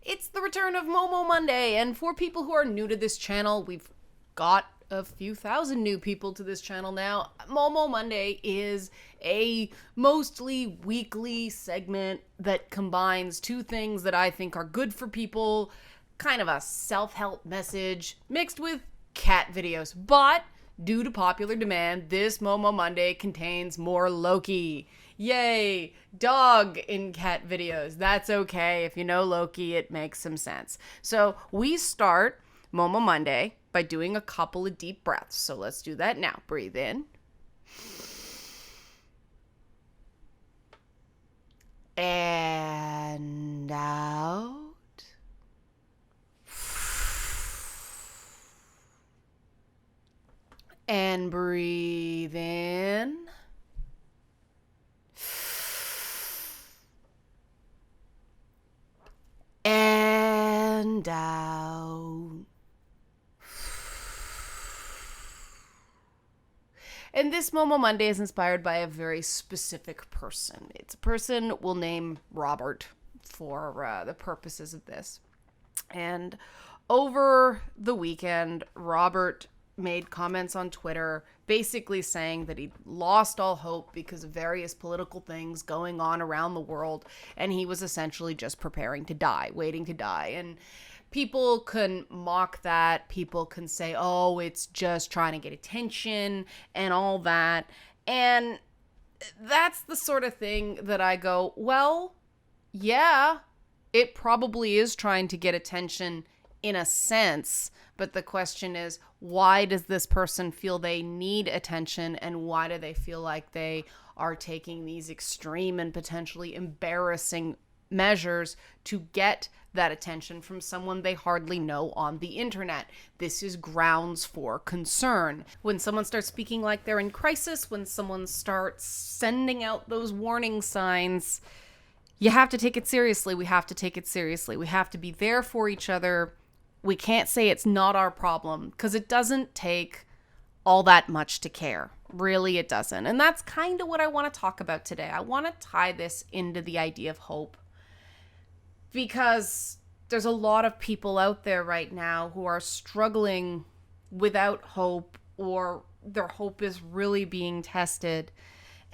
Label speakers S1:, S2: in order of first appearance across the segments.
S1: It's the return of Momo Monday, and for people who are new to this channel, we've got a few thousand new people to this channel now. Momo Monday is a mostly weekly segment that combines two things that I think are good for people, kind of a self-help message mixed with cat videos. But due to popular demand, this Momo Monday contains more Loki. Yay, dog in cat videos. That's okay. If you know Loki, it makes some sense. So we start Momo Monday by doing a couple of deep breaths. So let's do that now. Breathe in. And out. And breathe in. And out. And this Momo Monday is inspired by a very specific person. It's a person we'll name Robert for the purposes of this. And over the weekend, Robert made comments on Twitter basically saying that he'd lost all hope because of various political things going on around the world, and he was essentially just preparing to die, waiting to die. And people can mock that. People can say, oh, it's just trying to get attention and all that. And that's the sort of thing that I go, well, yeah, it probably is trying to get attention in a sense, but the question is, why does this person feel they need attention, and why do they feel like they are taking these extreme and potentially embarrassing measures to get that attention from someone they hardly know on the internet? This is grounds for concern. When someone starts speaking like they're in crisis, when someone starts sending out those warning signs, you have to take it seriously. We have to take it seriously. We have to be there for each other. We can't say it's not our problem, because it doesn't take all that much to care. Really, it doesn't. And that's kind of what I want to talk about today. I want to tie this into the idea of hope, because there's a lot of people out there right now who are struggling without hope, or their hope is really being tested.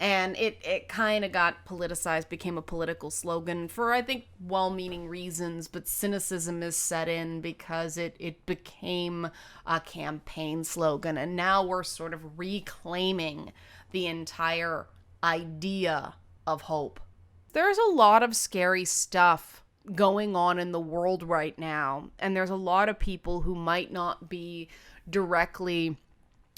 S1: And it kind of got politicized, became a political slogan for, I think, well-meaning reasons, but cynicism is set in because it became a campaign slogan. And now we're sort of reclaiming the entire idea of hope. There's a lot of scary stuff going on in the world right now, and there's a lot of people who might not be directly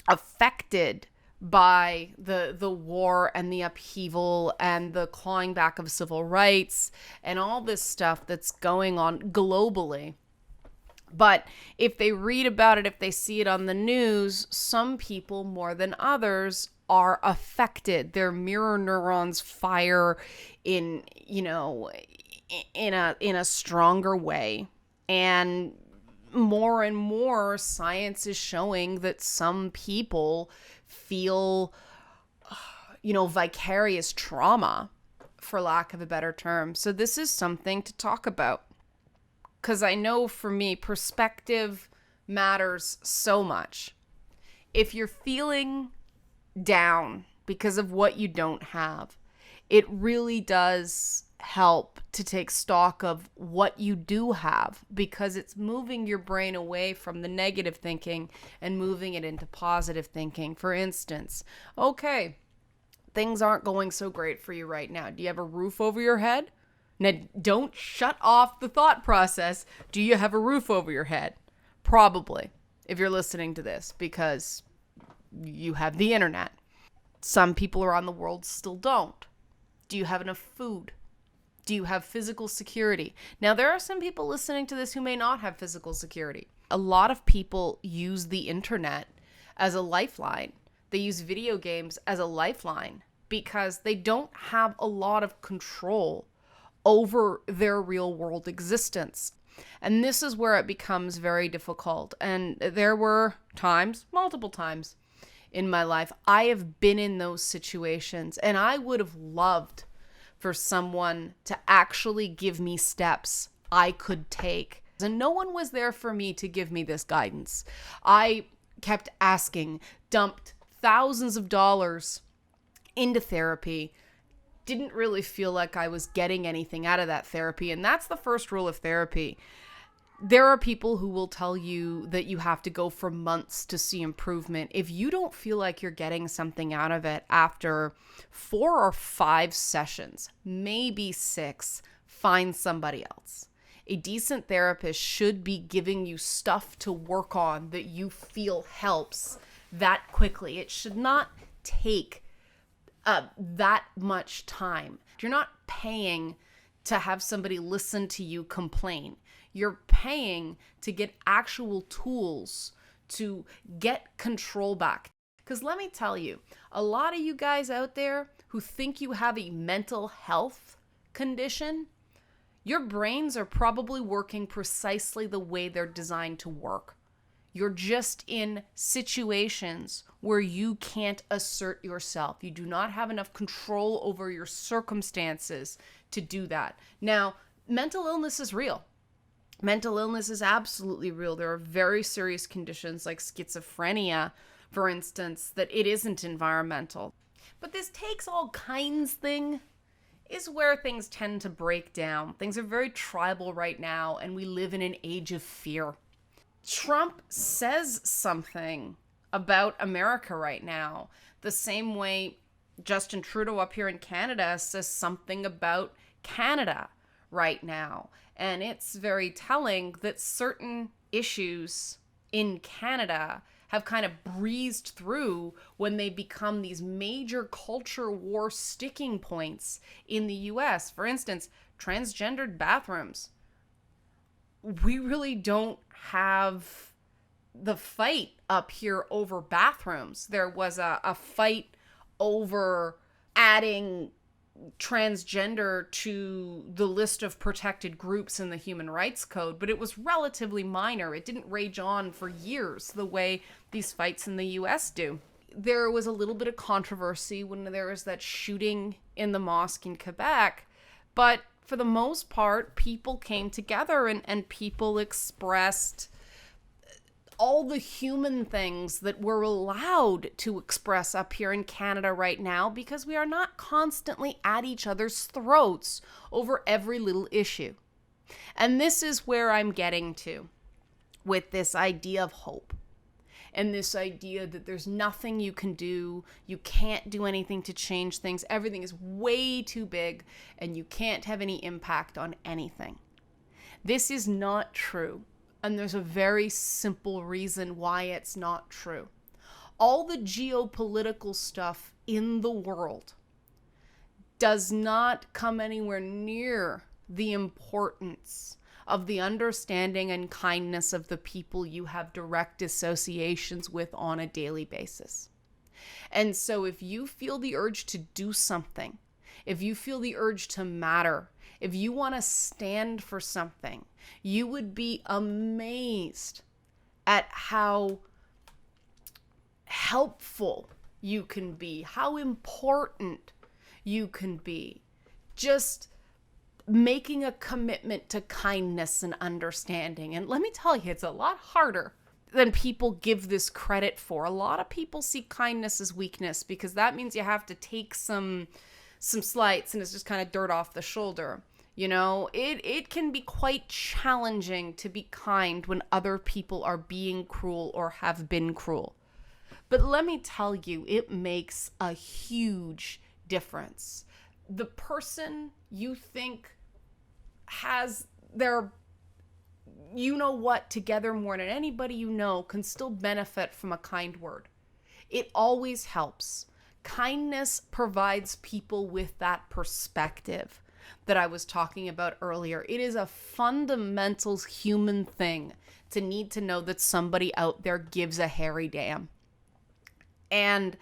S1: affected by the war and the upheaval and the clawing back of civil rights and all this stuff that's going on globally. But if they read about it, if they see it on the news, some people more than others are affected. Their mirror neurons fire in a stronger way. And more science is showing that some people feel, vicarious trauma, for lack of a better term. So this is something to talk about, because I know for me, perspective matters so much. If you're feeling down because of what you don't have, it really does help to take stock of what you do have, because it's moving your brain away from the negative thinking and moving it into positive thinking. For instance, okay, things aren't going so great for you right now. Do you have a roof over your head? Now, don't shut off the thought process. Do you have a roof over your head? Probably, if you're listening to this, because you have the internet. Some people around the world still don't. Do you have enough food? Do you have physical security? Now, there are some people listening to this who may not have physical security. A lot of people use the internet as a lifeline. They use video games as a lifeline because they don't have a lot of control over their real world existence. And this is where it becomes very difficult. And there were times, multiple times in my life, I have been in those situations, and I would have loved for someone to actually give me steps I could take. And no one was there for me to give me this guidance. I kept asking, dumped thousands of dollars into therapy, didn't really feel like I was getting anything out of that therapy. And that's the first rule of therapy. There are people who will tell you that you have to go for months to see improvement. If you don't feel like you're getting something out of it after 4 or 5 sessions, maybe 6, find somebody else. A decent therapist should be giving you stuff to work on that you feel helps that quickly. It should not take that much time. You're not paying to have somebody listen to you complain. You're paying to get actual tools to get control back. Because let me tell you, a lot of you guys out there who think you have a mental health condition, your brains are probably working precisely the way they're designed to work. You're just in situations where you can't assert yourself. You do not have enough control over your circumstances to do that. Now, mental illness is real. Mental illness is absolutely real. There are very serious conditions like schizophrenia, for instance, that it isn't environmental. But this takes all kinds thing is where things tend to break down. Things are very tribal right now, and we live in an age of fear. Trump says something about America right now, the same way Justin Trudeau up here in Canada says something about Canada right now. And it's very telling that certain issues in Canada have kind of breezed through when they become these major culture war sticking points in the US. For instance, transgendered bathrooms. We really don't have the fight up here over bathrooms. There was a fight over adding transgender to the list of protected groups in the Human Rights Code, but it was relatively minor. It didn't rage on for years the way these fights in the US do. There was a little bit of controversy when there was that shooting in the mosque in Quebec, but for the most part, people came together and people expressed all the human things that we're allowed to express up here in Canada right now, because we are not constantly at each other's throats over every little issue. And this is where I'm getting to with this idea of hope and this idea that there's nothing you can do. You can't do anything to change things. Everything is way too big and you can't have any impact on anything. This is not true. And there's a very simple reason why it's not true. All the geopolitical stuff in the world does not come anywhere near the importance of the understanding and kindness of the people you have direct associations with on a daily basis. And so if you feel the urge to do something, if you feel the urge to matter, if you want to stand for something, you would be amazed at how helpful you can be, how important you can be. Just making a commitment to kindness and understanding. And let me tell you, it's a lot harder than people give this credit for. A lot of people see kindness as weakness because that means you have to take some slights and it's just kind of dirt off the shoulder. You know, it can be quite challenging to be kind when other people are being cruel or have been cruel. But let me tell you, it makes a huge difference. The person you think has their you-know-what together more than anybody you know can still benefit from a kind word. It always helps. Kindness provides people with that perspective that I was talking about earlier. It is a fundamental human thing to need to know that somebody out there gives a hairy damn. And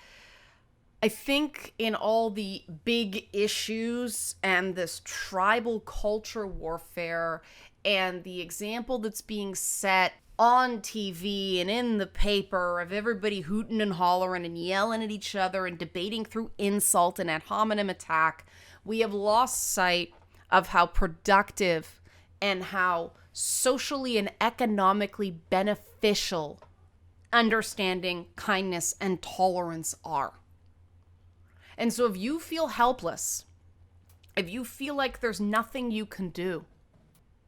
S1: I think in all the big issues and this tribal culture warfare and the example that's being set on TV and in the paper of everybody hooting and hollering and yelling at each other and debating through insult and ad hominem attack, we have lost sight of how productive and how socially and economically beneficial understanding, kindness, and tolerance are. And so if you feel helpless, if you feel like there's nothing you can do,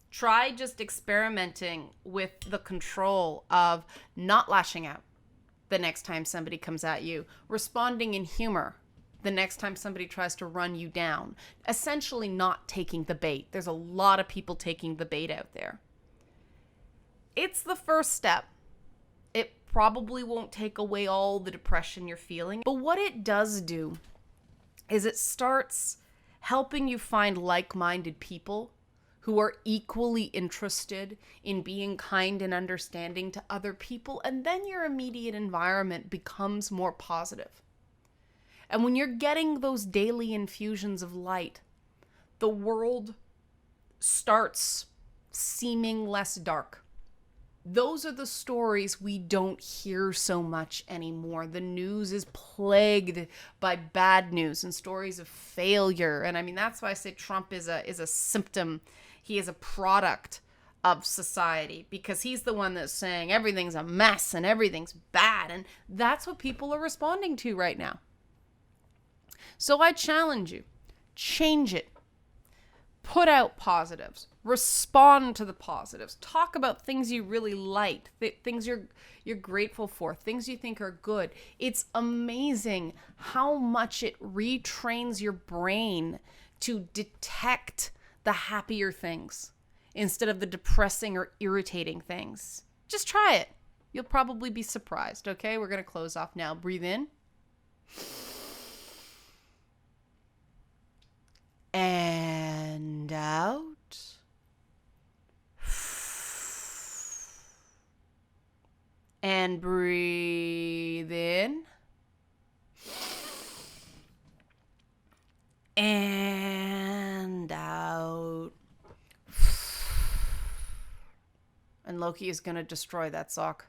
S1: try just experimenting with the control of not lashing out the next time somebody comes at you, responding in humor the next time somebody tries to run you down, essentially not taking the bait. There's a lot of people taking the bait out there. It's the first step. It probably won't take away all the depression you're feeling, but what it does do is it starts helping you find like-minded people who are equally interested in being kind and understanding to other people, and then your immediate environment becomes more positive. And when you're getting those daily infusions of light, the world starts seeming less dark. Those are the stories we don't hear so much anymore. The news is plagued by bad news and stories of failure. And I mean, that's why I say Trump is a symptom. He is a product of society, because he's the one that's saying everything's a mess and everything's bad. And that's what people are responding to right now. So I challenge you, change it. Put out positives. Respond to the positives. Talk about things you really like, things you're grateful for, things you think are good. It's amazing how much it retrains your brain to detect the happier things instead of the depressing or irritating things. Just try it. You'll probably be surprised, okay? We're going to close off now. Breathe in. And out. And breathe in. And out. And Loki is going to destroy that sock.